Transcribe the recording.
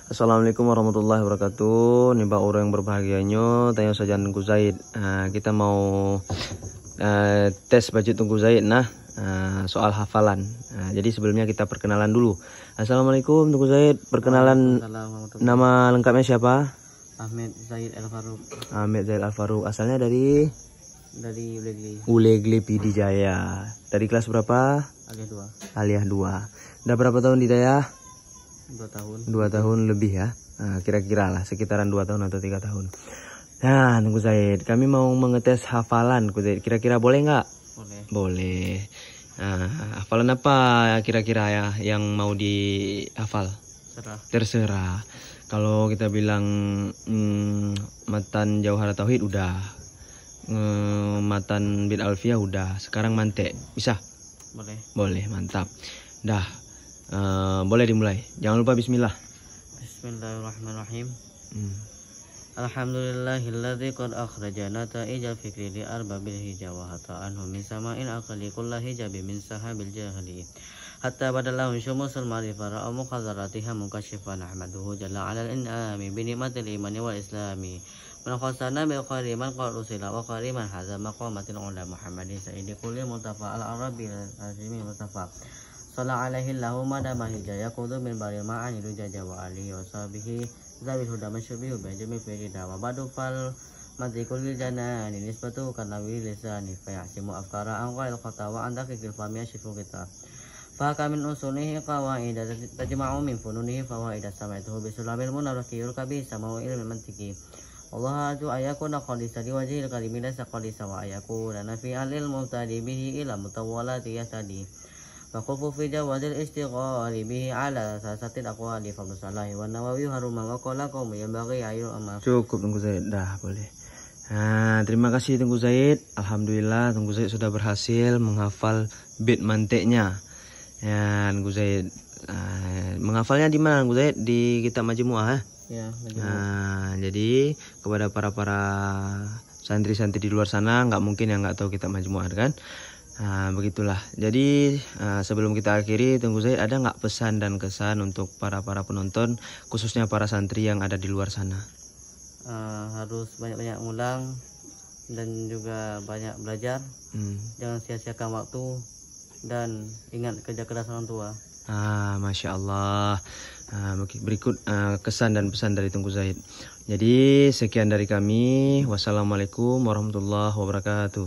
Assalamualaikum warahmatullahi wabarakatuh. Nih Pak orang yang berbahagianya, tanya saja Tunggu Zaid. Kita mau tes baju Tunggu Zaid. Soal hafalan. Jadi sebelumnya kita perkenalan dulu. Assalamualaikum Tunggu Zaid. Perkenalan nama lengkapnya siapa? Ahmed Zaid Al-Faruq. Ahmed Zaid Al-Faruq. Asalnya dari Ulegli Pidijaya. Dari kelas berapa? Aliyah 2. Udah berapa tahun di Daya? 2 tahun. 2 tahun lebih ya. Kira-kira lah sekitaran 2 tahun atau 3 tahun. Nah, Tunggu Zaid, kami mau mengetes hafalan, Tunggu Zaid. Kira-kira boleh nggak? Boleh. Hafalan apa kira-kira ya yang mau dihafal? Terserah. Kalau kita bilang matan Jauhara Tauhid udah. Matan Bid Alfiyah udah. Sekarang mantek. Bisa? Boleh, mantap. Dah. Boleh dimulai. Jangan lupa bismillah. Bismillahirrahmanirrahim. Alhamdulillahilladzi qad akhrajana ta'ijal fikri li arbabil hijab wa hata'an min sama'in aqli kullu hijabi min sahabil jahili hatta badalahu syumusul ma'rifah ra'a muqadaratiha mukashifan ahmaduhu jalla 'alal in'ami bi ni'matil imani wal islami man khasana bil khariman qad rusila wa khariman hadza maqamatil ula muhammadin sayyidi kulli mutafa al arabil azimi mustafa Salah alaihi lahu madama hijaya kudu min baril ma'ani rujaja wa alihi wa sahbihi zabil huda masyubihu bajami firida wa badu fal madhikul janani nisbatu kanawi lisani fayasimu afkara angqail qata wa anda kikil famia syifu kita fakamin usunihi qawaida tajma'u min fununihi fawaida samaituhu bisulamil munarakiyul kabi samau ilmi mantiki Allah aju ayakuna qadisa diwajihil kalimina saqadisa wa ayakuna nafi alil mutadi bihi ila mutawalati yatadi Fakufu fi jawadil istighali bihi ala sasatil aqwali fabusalahi wa nawawi haruma wa qala qawmu yang bagi ayu amal. Cukup Tunggu Zaid, dah boleh. Terima kasih Tunggu Zaid. Alhamdulillah Tunggu Zaid sudah berhasil menghafal bait manteknya. Ya Tunggu Zaid. Menghafalnya di mana Tunggu Zaid? Di kitab Majmu'ah. Ya, jadi kepada para santri-santri di luar sana nggak mungkin yang nggak tahu kitab Majmu'ah kan? Begitulah. Jadi sebelum kita akhiri, Tunggu Zaid ada nggak pesan dan kesan untuk para penonton, khususnya para santri yang ada di luar sana? Harus banyak-banyak ngulang dan juga banyak belajar. Jangan sia-siakan waktu dan ingat kerja keras orang tua. Masya Allah. Berikut kesan dan pesan dari Tunggu Zaid. Jadi sekian dari kami. Wassalamualaikum warahmatullahi wabarakatuh.